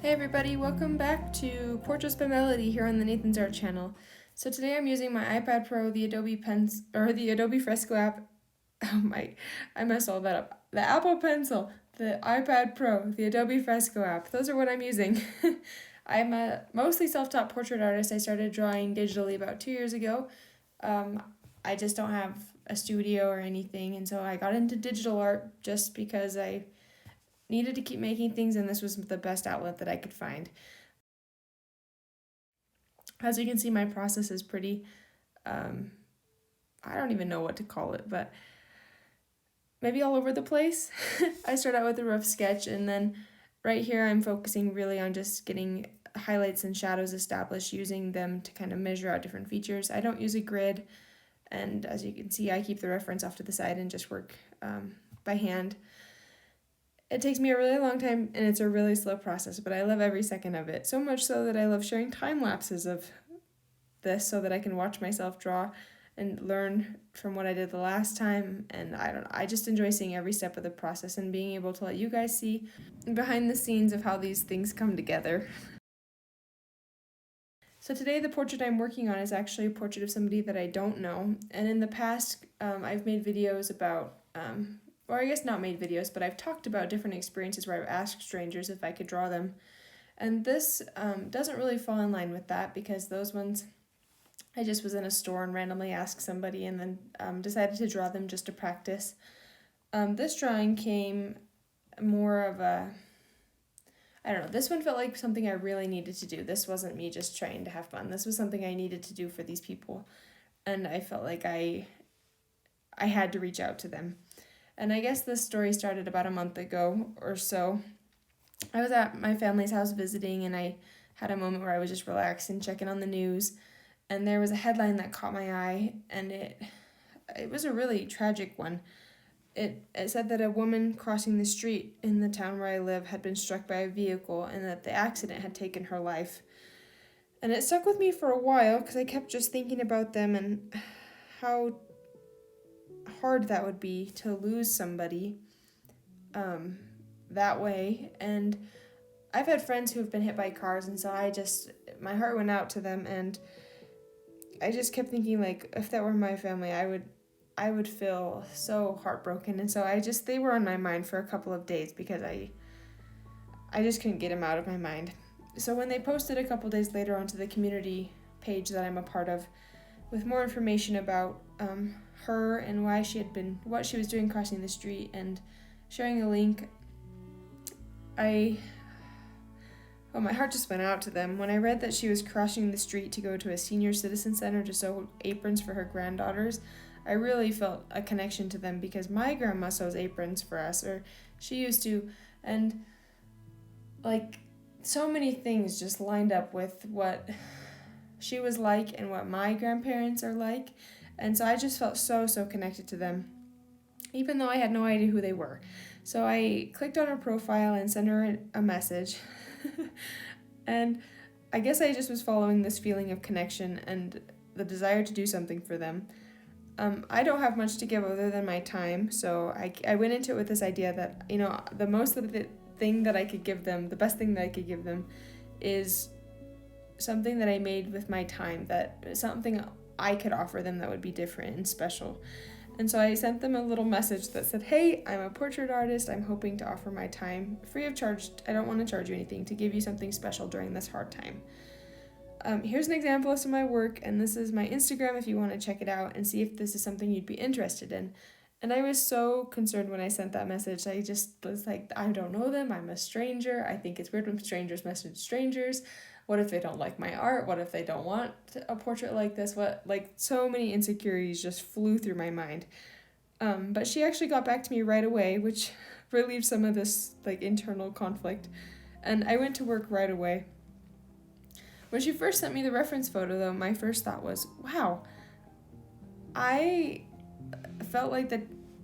Hey everybody, welcome back to Portraits by Melody here on the Nathan's Art channel. So today I'm using my iPad Pro, the Adobe Fresco app. I messed all that up. The Apple Pencil, the iPad Pro, the Adobe Fresco app. Those are what I'm using. I'm a mostly self-taught portrait artist. I started drawing digitally about 2 years ago. I just don't have a studio or anything, and so I got into digital art just because I needed to keep making things, and this was the best outlet that I could find. As you can see, my process is pretty, I don't even know what to call it, but maybe all over the place. I start out with a rough sketch, and then right here I'm focusing really on just getting highlights and shadows established, using them to kind of measure out different features. I don't use a grid, and as you can see, I keep the reference off to the side and just work by hand. It takes me a really long time, and it's a really slow process, but I love every second of it. So much so that I love sharing time lapses of this so that I can watch myself draw and learn from what I did the last time. And I just enjoy seeing every step of the process and being able to let you guys see behind the scenes of how these things come together. So today the portrait I'm working on is actually a portrait of somebody that I don't know. And in the past, I've made videos about or I guess not made videos, but I've talked about different experiences where I've asked strangers if I could draw them. And this doesn't really fall in line with that, because those ones, I just was in a store and randomly asked somebody and then decided to draw them just to practice. This drawing came more of a, I don't know, this one felt like something I really needed to do. This wasn't me just trying to have fun. This was something I needed to do for these people. And I felt like I had to reach out to them. And I guess this story started about a month ago or so. I was at my family's house visiting, and I had a moment where I was just relaxed and checking on the news. And there was a headline that caught my eye, and it was a really tragic one. It said that a woman crossing the street in the town where I live had been struck by a vehicle, and that the accident had taken her life. And it stuck with me for a while because I kept just thinking about them and how hard that would be to lose somebody that way. And I've had friends who have been hit by cars, and so my heart went out to them, and I just kept thinking, like, if that were my family, I would feel so heartbroken. And so they were on my mind for a couple of days because I just couldn't get them out of my mind. So when they posted a couple days later onto the community page that I'm a part of with more information about her and what she was doing crossing the street, and sharing a link, my heart just went out to them. When I read that she was crossing the street to go to a senior citizen center to sew aprons for her granddaughters, I really felt a connection to them, because my grandma sews aprons for us, or she used to, and like so many things just lined up with what she was like and what my grandparents are like. And so I just felt so connected to them, even though I had no idea who they were. So I clicked on her profile and sent her a message. And I guess I just was following this feeling of connection and the desire to do something for them. I don't have much to give other than my time, so I went into it with this idea that, the best thing that I could give them is something that I made with my time, something I could offer them that would be different and special. And so I sent them a little message that said, hey, I'm a portrait artist. I'm hoping to offer my time free of charge. I don't want to charge you anything, to give you something special during this hard time. Here's an example of some of my work, and this is my Instagram if you want to check it out and see if this is something you'd be interested in. And I was so concerned when I sent that message. I just was like, I don't know them. I'm a stranger. I think it's weird when strangers message strangers. What if they don't like my art? What if they don't want a portrait like this? So many insecurities just flew through my mind. But she actually got back to me right away, which relieved some of this internal conflict. And I went to work right away. When she first sent me the reference photo, though, my first thought was, wow, I felt like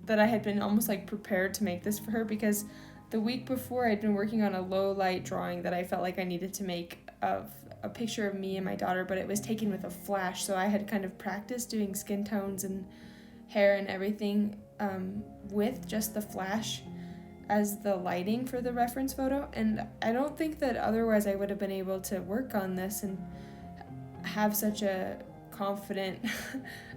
that I had been almost prepared to make this for her, because the week before I'd been working on a low light drawing that I felt like I needed to make of a picture of me and my daughter, but it was taken with a flash, so I had kind of practiced doing skin tones and hair and everything with just the flash. as the lighting for the reference photo, and I don't think that otherwise I would have been able to work on this and have such a confident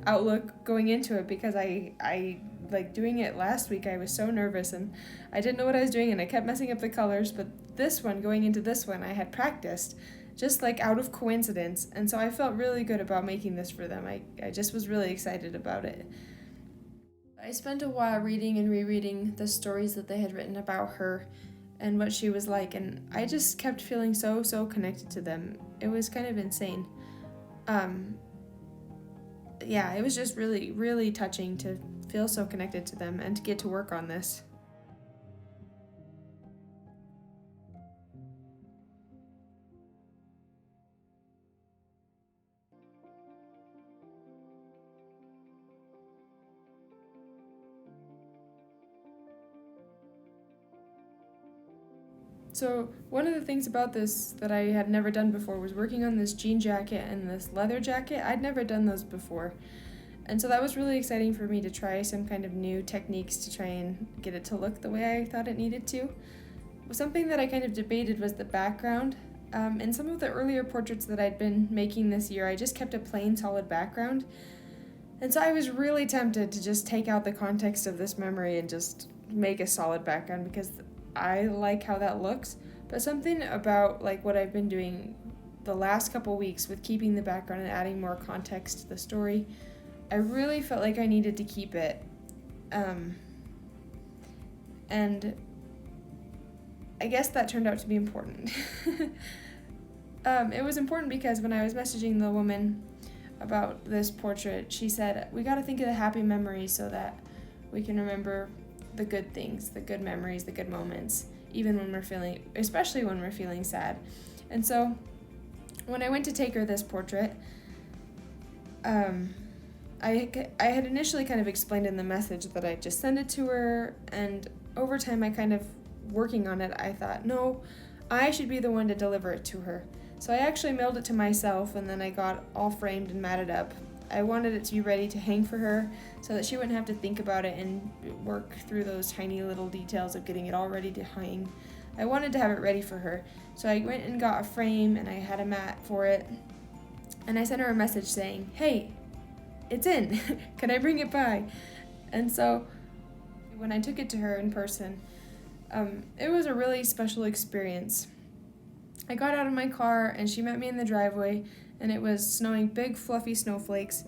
outlook going into it, because I like doing it last week, I was so nervous and I didn't know what I was doing and I kept messing up the colors, but this one, going into this one, I had practiced just like out of coincidence, and so I felt really good about making this for them. I just was really excited about it. I spent a while reading and rereading the stories that they had written about her and what she was like, and I just kept feeling so connected to them. It was kind of insane. Yeah, it was just really touching to feel so connected to them and to get to work on this. So one of the things about this that I had never done before was working on this jean jacket and this leather jacket. I'd never done those before. And so that was really exciting for me to try some kind of new techniques to try and get it to look the way I thought it needed to. Something that I kind of debated was the background. In some of the earlier portraits that I'd been making this year, I just kept a plain solid background. And so I was really tempted to just take out the context of this memory and just make a solid background, because I like how that looks. But something about like what I've been doing the last couple weeks with keeping the background and adding more context to the story, I really felt like I needed to keep it. And I guess that turned out to be important. It was important because when I was messaging the woman about this portrait, she said, we got to think of the happy memories so that we can remember the good things, the good memories, the good moments, even when we're feeling, especially when we're feeling sad. And so when I went to take her this portrait, I had initially kind of explained in the message that I just send it to her, and over time I kind of working on it, I thought, no, I should be the one to deliver it to her. So I actually mailed it to myself, and then I got all framed and matted up. I wanted it to be ready to hang for her so that she wouldn't have to think about it and work through those tiny little details of getting it all ready to hang. I wanted to have it ready for her. So I went and got a frame and I had a mat for it. And I sent her a message saying, hey, it's in. Can I bring it by? And so when I took it to her in person, it was a really special experience. I got out of my car and she met me in the driveway, and it was snowing big fluffy snowflakes.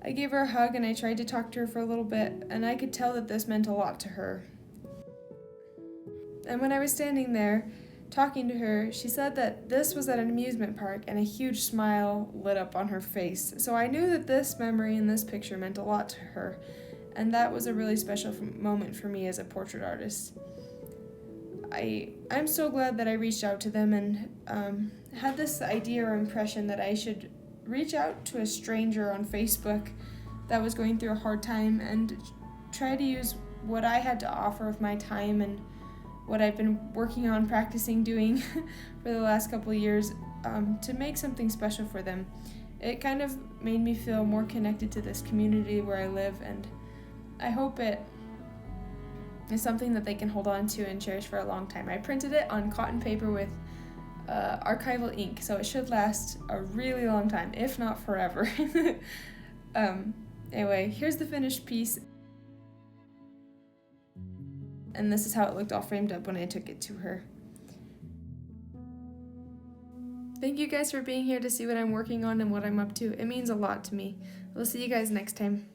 I gave her a hug and I tried to talk to her for a little bit, and I could tell that this meant a lot to her. And when I was standing there talking to her, she said that this was at an amusement park, and a huge smile lit up on her face. So I knew that this memory and this picture meant a lot to her, and that was a really special moment for me as a portrait artist. I'm so glad that I reached out to them and had this idea or impression that I should reach out to a stranger on Facebook that was going through a hard time and try to use what I had to offer with my time and what I've been working on practicing doing for the last couple of years to make something special for them. It kind of made me feel more connected to this community where I live, and I hope it is something that they can hold on to and cherish for a long time. I printed it on cotton paper with archival ink, so it should last a really long time, if not forever. Anyway, here's the finished piece. And this is how it looked all framed up when I took it to her. Thank you guys for being here to see what I'm working on and what I'm up to. It means a lot to me. We'll see you guys next time.